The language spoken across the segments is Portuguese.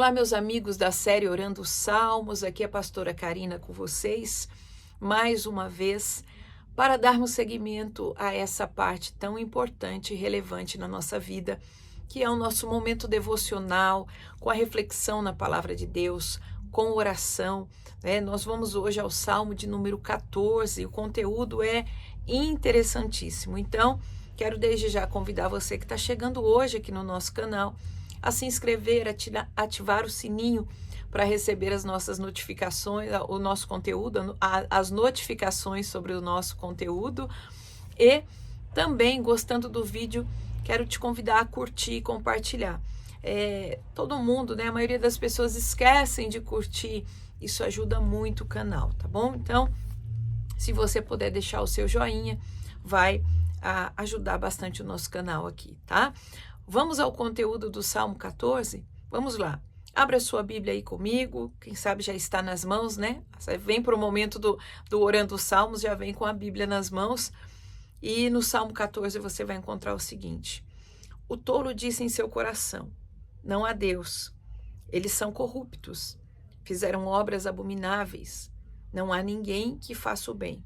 Olá, meus amigos da série Orando Salmos, aqui é a pastora Karina com vocês, mais uma vez, para darmos seguimento a essa parte tão importante e relevante na nossa vida, que é o nosso momento devocional, com a reflexão na palavra de Deus, com oração, né? Nós vamos hoje ao Salmo de número 14, o conteúdo é interessantíssimo, então quero desde já convidar você que está chegando hoje aqui no nosso canal, a se inscrever, ativar o sininho para receber as nossas notificações, o nosso conteúdo, as notificações sobre o nosso conteúdo. E também, gostando do vídeo, quero te convidar a curtir e compartilhar. Todo mundo, né? A maioria das pessoas esquecem de curtir, isso ajuda muito o canal, tá bom? Então, se você puder deixar o seu joinha, vai ajudar bastante o nosso canal aqui, tá? Vamos ao conteúdo do Salmo 14? Vamos lá. Abra a sua Bíblia aí comigo, quem sabe já está nas mãos, né? Você vem para o momento do Orando os Salmos, já vem com a Bíblia nas mãos. E no Salmo 14 você vai encontrar o seguinte: o tolo disse em seu coração, não há Deus. Eles são corruptos, fizeram obras abomináveis. Não há ninguém que faça o bem.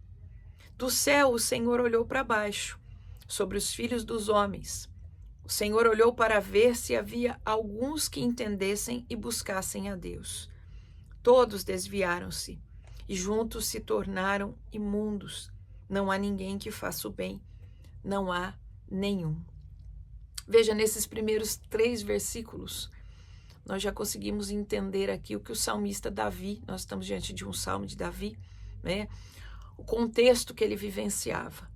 Do céu o Senhor olhou para baixo, sobre os filhos dos homens. O Senhor olhou para ver se havia alguns que entendessem e buscassem a Deus. Todos desviaram-se e juntos se tornaram imundos. Não há ninguém que faça o bem. Não há nenhum. Veja, nesses primeiros 3 versículos, nós já conseguimos entender aqui o que o salmista Davi, nós estamos diante de um salmo de Davi, né? O contexto que ele vivenciava.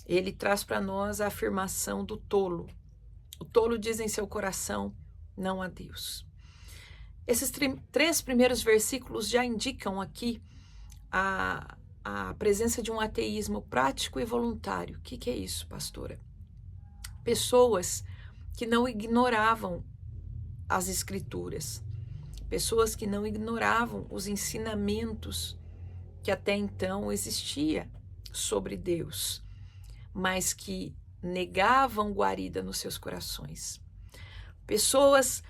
Ele traz para nós a afirmação do tolo. O tolo diz em seu coração, não há Deus. Esses 3 primeiros versículos já indicam aqui a presença de um ateísmo prático e voluntário. O que é isso, pastora? Pessoas que não ignoravam as escrituras, pessoas que não ignoravam os ensinamentos que até então existia sobre Deus, mas que negavam guarida nos seus corações. Pessoas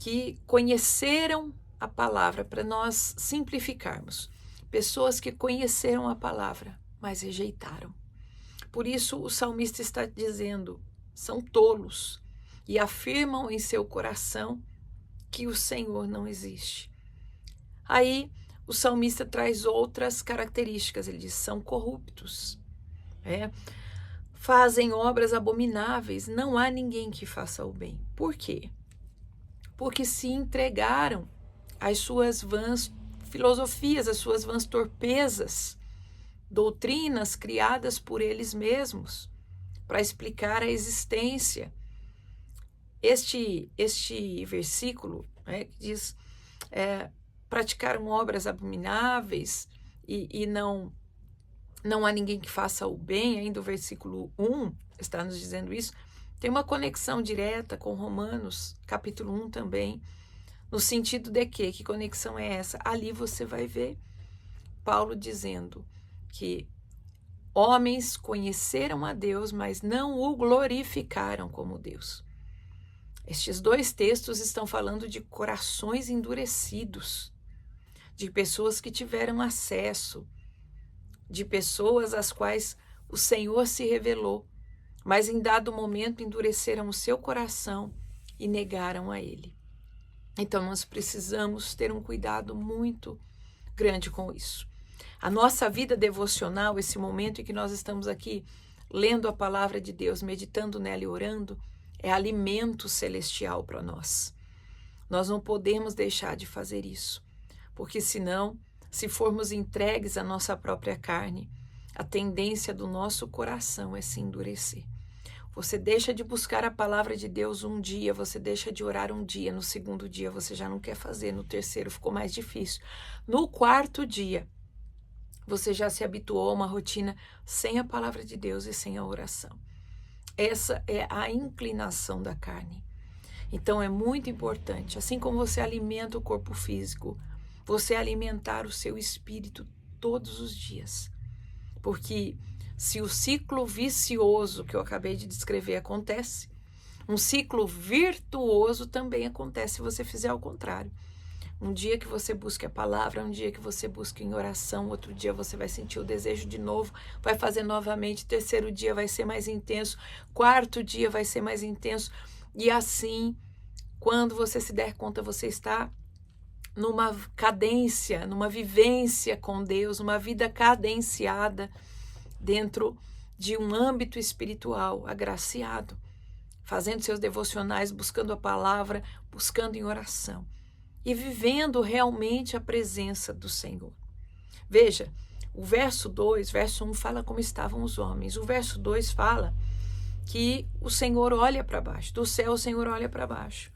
que conheceram a palavra, para nós simplificarmos, pessoas que conheceram a palavra, mas rejeitaram. Por isso o salmista está dizendo, são tolos e afirmam em seu coração que o Senhor não existe. Aí o salmista traz outras características, ele diz, são corruptos, fazem obras abomináveis, não há ninguém que faça o bem. Por quê? Porque se entregaram às suas vãs filosofias, às suas vãs torpezas, doutrinas criadas por eles mesmos, para explicar a existência. Este versículo, que diz, praticaram obras abomináveis e não há ninguém que faça o bem, ainda o versículo 1 está nos dizendo isso, tem uma conexão direta com Romanos, capítulo 1 também, no sentido de que conexão é essa? Ali você vai ver Paulo dizendo que homens conheceram a Deus, mas não o glorificaram como Deus. Estes 2 textos estão falando de corações endurecidos, de pessoas que tiveram acesso, de pessoas às quais o Senhor se revelou, mas em dado momento endureceram o seu coração e negaram a Ele. Então nós precisamos ter um cuidado muito grande com isso. A nossa vida devocional, esse momento em que nós estamos aqui lendo a palavra de Deus, meditando nela e orando, é alimento celestial para nós. Nós não podemos deixar de fazer isso, porque senão, se formos entregues à nossa própria carne, a tendência do nosso coração é se endurecer. Você deixa de buscar a palavra de Deus um dia, você deixa de orar um dia, no segundo dia você já não quer fazer, no terceiro ficou mais difícil. No 4º dia, você já se habituou a uma rotina sem a palavra de Deus e sem a oração. Essa é a inclinação da carne. Então é muito importante, assim como você alimenta o corpo físico, você alimentar o seu espírito todos os dias. Porque se o ciclo vicioso que eu acabei de descrever acontece, Um ciclo virtuoso também acontece se você fizer ao contrário. Um dia que você busque a palavra, um dia que você busque em oração, outro dia você vai sentir o desejo de novo, vai fazer novamente, terceiro dia vai ser mais intenso, quarto dia vai ser mais intenso, e assim, quando você se der conta, você está numa cadência, numa vivência com Deus, uma vida cadenciada dentro de um âmbito espiritual agraciado, fazendo seus devocionais, buscando a palavra, buscando em oração e vivendo realmente a presença do Senhor. Veja, o verso 2, verso 1 fala como estavam os homens. O verso 2 fala que o Senhor olha para baixo, do céu o Senhor olha para baixo.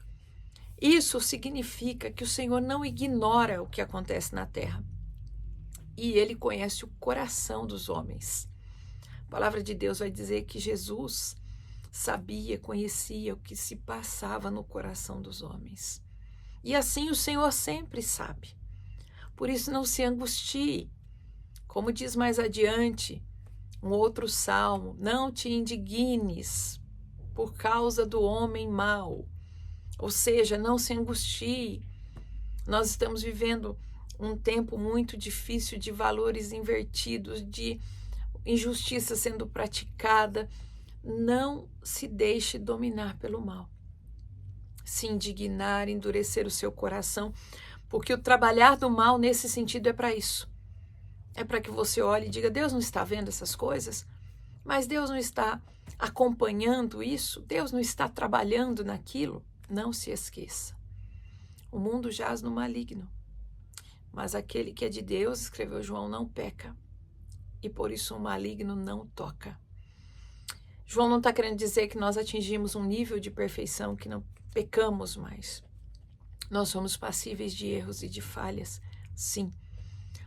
Isso significa que o Senhor não ignora o que acontece na terra. E Ele conhece o coração dos homens. A palavra de Deus vai dizer que Jesus sabia, conhecia o que se passava no coração dos homens. E assim o Senhor sempre sabe. Por isso não se angustie. Como diz mais adiante um outro salmo, não te indignes por causa do homem mau. Ou seja, não se angustie. Nós estamos vivendo um tempo muito difícil de valores invertidos, de injustiça sendo praticada. Não se deixe dominar pelo mal. Se indignar, endurecer o seu coração, porque o trabalhar do mal nesse sentido é para isso. É para que você olhe e diga, Deus não está vendo essas coisas? Mas Deus não está acompanhando isso? Deus não está trabalhando naquilo? Não se esqueça. O mundo jaz no maligno, mas aquele que é de Deus, escreveu João, não peca. E por isso o maligno não toca. João não está querendo dizer que nós atingimos um nível de perfeição que não pecamos mais. Nós somos passíveis de erros e de falhas, sim.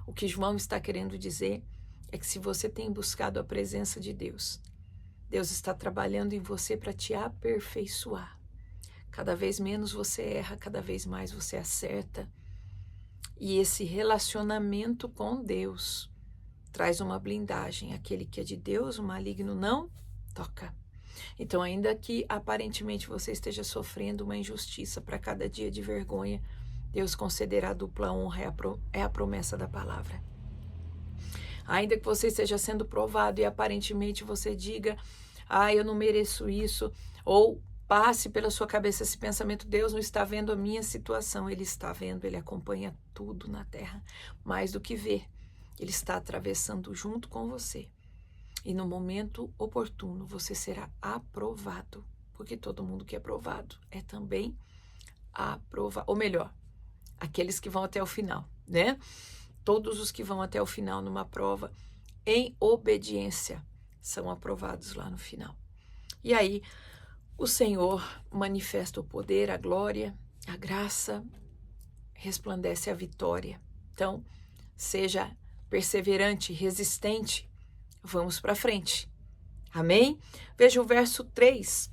O que João está querendo dizer é que se você tem buscado a presença de Deus, Deus está trabalhando em você para te aperfeiçoar. Cada vez menos você erra, cada vez mais você acerta. E esse relacionamento com Deus traz uma blindagem. Aquele que é de Deus, o maligno não toca. Então, ainda que aparentemente você esteja sofrendo uma injustiça para cada dia de vergonha, Deus concederá dupla honra, é a promessa da palavra. Ainda que você esteja sendo provado e aparentemente você diga, eu não mereço isso, ou passe pela sua cabeça esse pensamento, Deus não está vendo a minha situação, Ele está vendo, Ele acompanha tudo na terra, mais do que ver, Ele está atravessando junto com você. E no momento oportuno você será aprovado, porque todo mundo que é aprovado é também aprovado, ou melhor, aqueles que vão até o final, né? Todos os que vão até o final numa prova em obediência são aprovados lá no final. E aí o Senhor manifesta o poder, a glória, a graça, resplandece a vitória. Então, seja perseverante, resistente, vamos para frente. Amém? Veja o verso 3,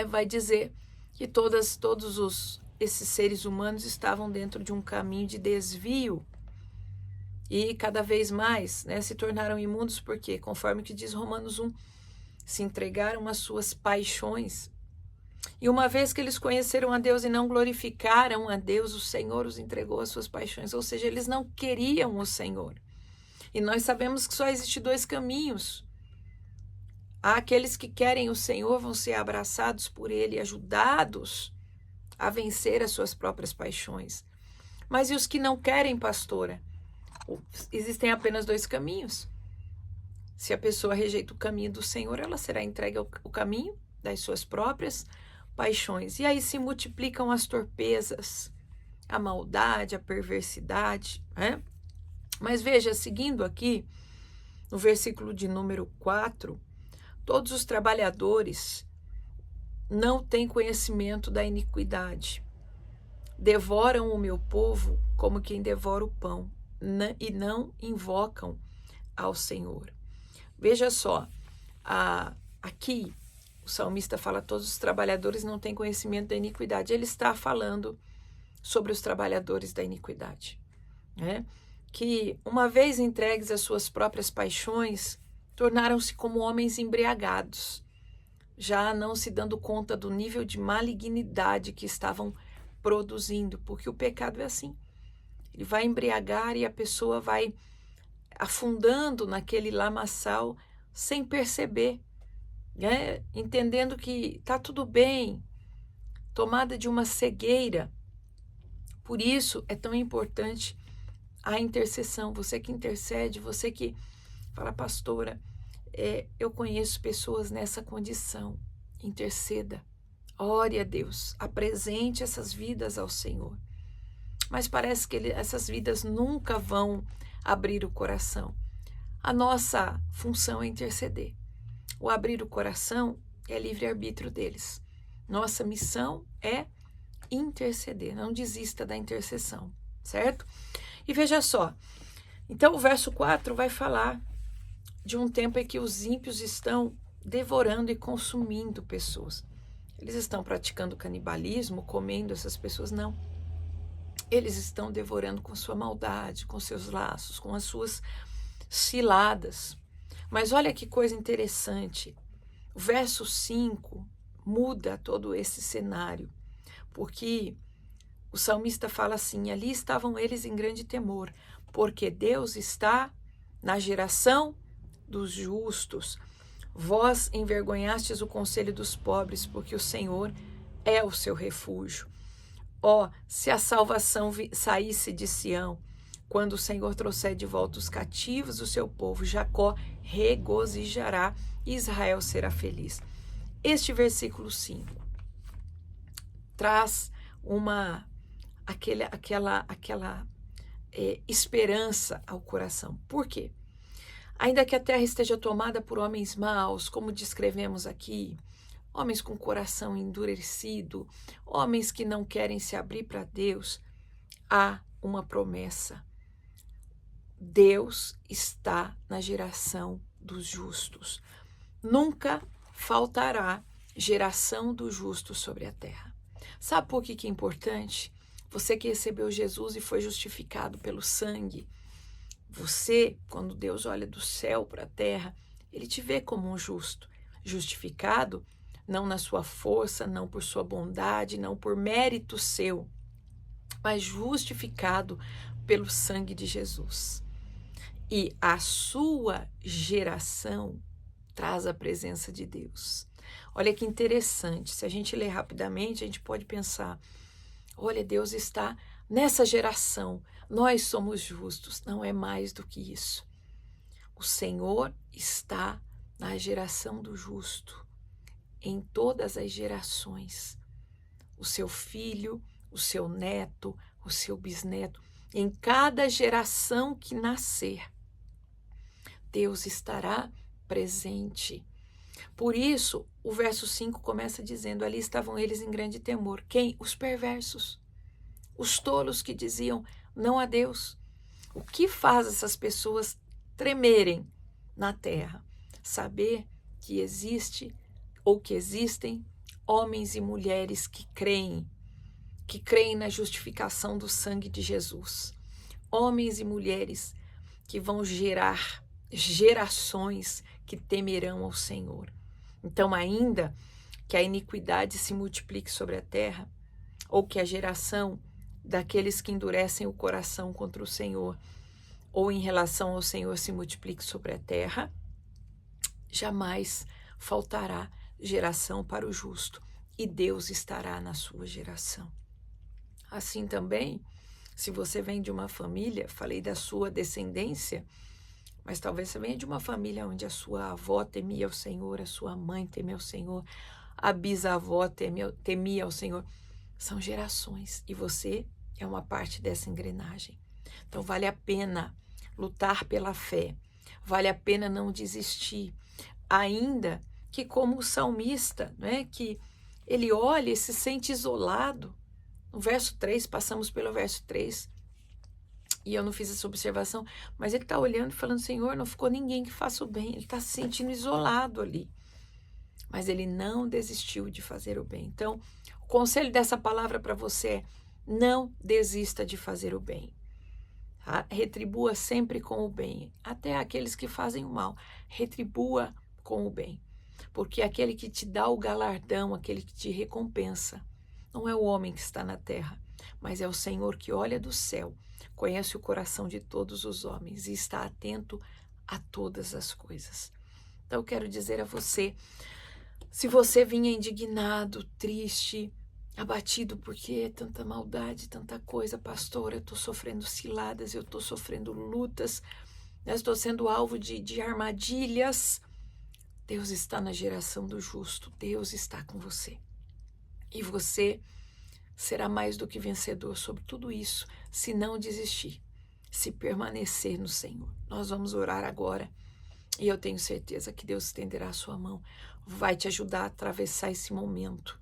vai dizer que todos esses seres humanos estavam dentro de um caminho de desvio e cada vez mais se tornaram imundos, porque, conforme que diz Romanos 1, se entregaram às suas paixões. E uma vez que eles conheceram a Deus e não glorificaram a Deus, o Senhor os entregou às suas paixões, ou seja, eles não queriam o Senhor. E nós sabemos que só existem dois caminhos. Há aqueles que querem o Senhor, vão ser abraçados por Ele, ajudados a vencer as suas próprias paixões. Mas e os que não querem, pastora? Existem apenas dois caminhos. Se a pessoa rejeita o caminho do Senhor, ela será entregue ao caminho das suas próprias paixões. E aí se multiplicam as torpezas, a maldade, a perversidade, Mas veja, seguindo aqui, no versículo de número 4, todos os trabalhadores não têm conhecimento da iniquidade. Devoram o meu povo como quem devora o pão, e não invocam ao Senhor. Veja só, aqui o salmista fala, todos os trabalhadores não têm conhecimento da iniquidade. Ele está falando sobre os trabalhadores da iniquidade, que uma vez entregues às suas próprias paixões, tornaram-se como homens embriagados, já não se dando conta do nível de malignidade que estavam produzindo, porque o pecado é assim. Ele vai embriagar e a pessoa vai afundando naquele lamaçal sem perceber, né? Entendendo que está tudo bem, tomada de uma cegueira. Por isso é tão importante a intercessão. Você que intercede, você que fala, pastora, eu conheço pessoas nessa condição. Interceda, ore a Deus, apresente essas vidas ao Senhor. Mas parece que essas vidas nunca vão abrir o coração. A nossa função é interceder. O abrir o coração é livre-arbítrio deles. Nossa missão é interceder. Não desista da intercessão, certo? E veja só, então o verso 4 vai falar de um tempo em que os ímpios estão devorando e consumindo pessoas. Eles estão praticando canibalismo, comendo essas pessoas? Não. Eles estão devorando com sua maldade, com seus laços, com as suas ciladas. Mas olha que coisa interessante. O verso 5 muda todo esse cenário, porque o salmista fala assim, ali estavam eles em grande temor, porque Deus está na geração dos justos. Vós envergonhastes o conselho dos pobres, porque o Senhor é o seu refúgio. Se a salvação saísse de Sião, quando o Senhor trouxer de volta os cativos do seu povo, Jacó regozijará e Israel será feliz. Este versículo 5 traz aquela esperança ao coração. Por quê? Ainda que a terra esteja tomada por homens maus, como descrevemos aqui, homens com coração endurecido, homens que não querem se abrir para Deus, há uma promessa. Deus está na geração dos justos. Nunca faltará geração do justo sobre a terra. Sabe por que é importante? Você que recebeu Jesus e foi justificado pelo sangue, você, quando Deus olha do céu para a terra, ele te vê como um justo, justificado não na sua força, não por sua bondade, não por mérito seu, mas justificado pelo sangue de Jesus. E a sua geração traz a presença de Deus. Olha que interessante, se a gente ler rapidamente, a gente pode pensar, olha, Deus está nessa geração, nós somos justos. Não é mais do que isso. O Senhor está na geração do justo, em todas as gerações. O seu filho, o seu neto, o seu bisneto, em cada geração que nascer, Deus estará presente. Por isso, o verso 5 começa dizendo, ali estavam eles em grande temor. Quem? Os perversos, os tolos que diziam não a Deus. O que faz essas pessoas tremerem na terra? Saber que existe ou que existem homens e mulheres que creem na justificação do sangue de Jesus. Homens e mulheres que vão gerar gerações que temerão ao Senhor. Então, ainda que a iniquidade se multiplique sobre a terra, ou que a geração daqueles que endurecem o coração contra o Senhor, ou em relação ao Senhor se multiplique sobre a terra, jamais faltará geração para o justo, e Deus estará na sua geração. Assim também, se você vem de uma família, falei da sua descendência, mas talvez você venha de uma família onde a sua avó temia o Senhor, a sua mãe temia o Senhor, a bisavó temia o Senhor. São gerações e você é uma parte dessa engrenagem. Então vale a pena lutar pela fé, vale a pena não desistir, ainda que como o salmista, né, que ele olha e se sente isolado. No verso 3, passamos pelo verso 3, e eu não fiz essa observação, mas ele está olhando e falando, Senhor, não ficou ninguém que faça o bem, ele está se sentindo isolado ali. Mas ele não desistiu de fazer o bem. Então, o conselho dessa palavra para você é, não desista de fazer o bem. Tá? Retribua sempre com o bem, até aqueles que fazem o mal, retribua com o bem. porque aquele que te dá o galardão, aquele que te recompensa, não é o homem que está na terra, mas é o Senhor que olha do céu, conhece o coração de todos os homens e está atento a todas as coisas. Então eu quero dizer a você, se você vinha indignado, triste, abatido, porque tanta maldade, tanta coisa, pastor, eu estou sofrendo ciladas, eu estou sofrendo lutas, eu estou sendo alvo de armadilhas. Deus está na geração do justo, Deus está com você. E você será mais do que vencedor sobre tudo isso, se não desistir, se permanecer no Senhor. Nós vamos orar agora e eu tenho certeza que Deus estenderá a sua mão, vai te ajudar a atravessar esse momento,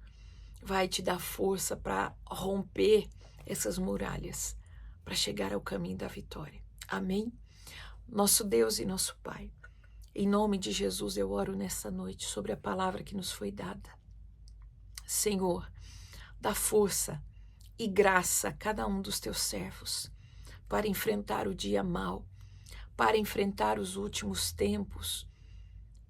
vai te dar força para romper essas muralhas, para chegar ao caminho da vitória. Amém? Nosso Deus e nosso Pai, em nome de Jesus eu oro nessa noite sobre a palavra que nos foi dada. Senhor, dá força e graça a cada um dos teus servos para enfrentar o dia mau, para enfrentar os últimos tempos.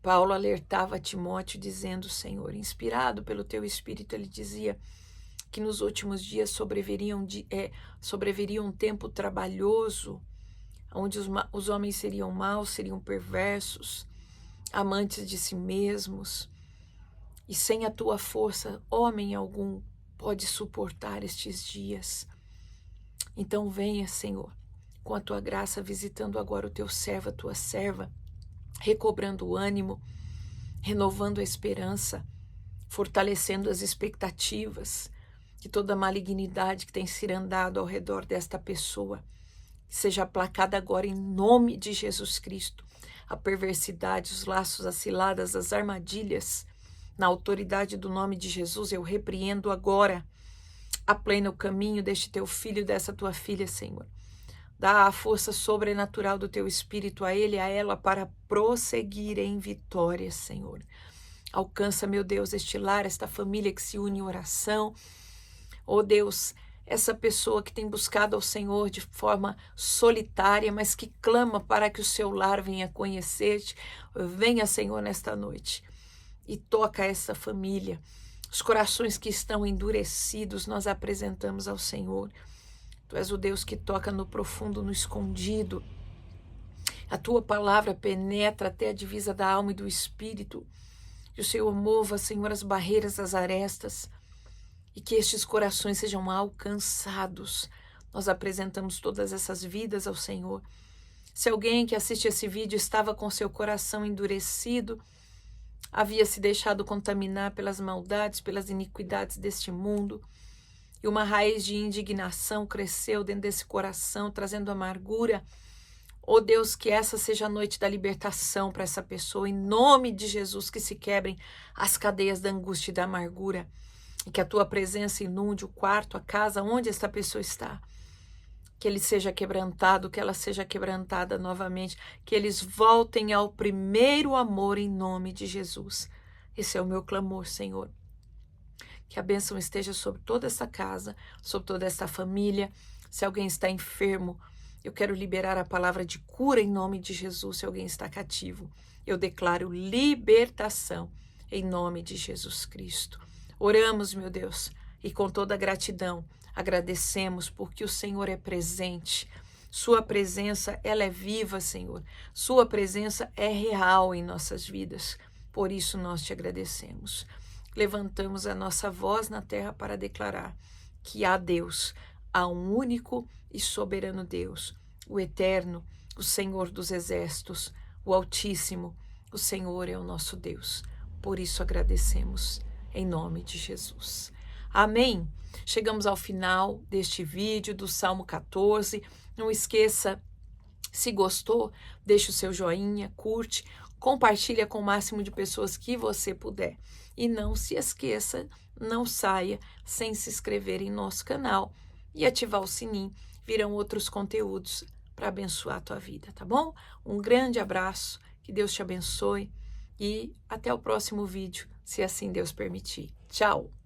Paulo alertava Timóteo dizendo, Senhor, inspirado pelo teu Espírito, ele dizia que nos últimos dias sobreviria um tempo trabalhoso, onde os homens seriam maus, seriam perversos, amantes de si mesmos, e sem a tua força, homem algum pode suportar estes dias. Então venha, Senhor, com a tua graça, visitando agora o teu servo, a tua serva, recobrando o ânimo, renovando a esperança, fortalecendo as expectativas, que toda malignidade que tem cirandado ao redor desta pessoa seja aplacada agora em nome de Jesus Cristo. A perversidade, os laços, as ciladas, as armadilhas, na autoridade do nome de Jesus, eu repreendo agora. Aplena o caminho deste teu filho e dessa tua filha, Senhor. Dá a força sobrenatural do teu Espírito a ele e a ela para prosseguir em vitória, Senhor. Alcança, meu Deus, este lar, esta família que se une em oração. Oh Deus, essa pessoa que tem buscado ao Senhor de forma solitária, mas que clama para que o seu lar venha conhecer-te. Venha, Senhor, nesta noite e toca essa família. Os corações que estão endurecidos, nós apresentamos ao Senhor. Tu és o Deus que toca no profundo, no escondido. A tua palavra penetra até a divisa da alma e do espírito. Que o Senhor mova, Senhor, as barreiras, as arestas, e que estes corações sejam alcançados. Nós apresentamos todas essas vidas ao Senhor. Se alguém que assiste esse vídeo estava com seu coração endurecido, havia se deixado contaminar pelas maldades, pelas iniquidades deste mundo, e uma raiz de indignação cresceu dentro desse coração, trazendo amargura. Oh Deus, que essa seja a noite da libertação para essa pessoa, em nome de Jesus, que se quebrem as cadeias da angústia e da amargura, e que a tua presença inunde o quarto, a casa onde esta pessoa está. Que ele seja quebrantado, que ela seja quebrantada novamente, que eles voltem ao primeiro amor em nome de Jesus. Esse é o meu clamor, Senhor. Que a bênção esteja sobre toda essa casa, sobre toda essa família. Se alguém está enfermo, eu quero liberar a palavra de cura em nome de Jesus. Se alguém está cativo, eu declaro libertação em nome de Jesus Cristo. Oramos, meu Deus, e com toda gratidão, agradecemos porque o Senhor é presente. Sua presença, ela é viva, Senhor. Sua presença é real em nossas vidas. Por isso nós te agradecemos. Levantamos a nossa voz na terra para declarar que há Deus, há um único e soberano Deus, o Eterno, o Senhor dos Exércitos, o Altíssimo. O Senhor é o nosso Deus. Por isso agradecemos em nome de Jesus. Amém? Chegamos ao final deste vídeo do Salmo 14. Não esqueça, se gostou, deixe o seu joinha, curte, compartilha com o máximo de pessoas que você puder. E não se esqueça, não saia sem se inscrever em nosso canal e ativar o sininho. Virão outros conteúdos para abençoar a tua vida, tá bom? Um grande abraço, que Deus te abençoe e até o próximo vídeo, se assim Deus permitir. Tchau!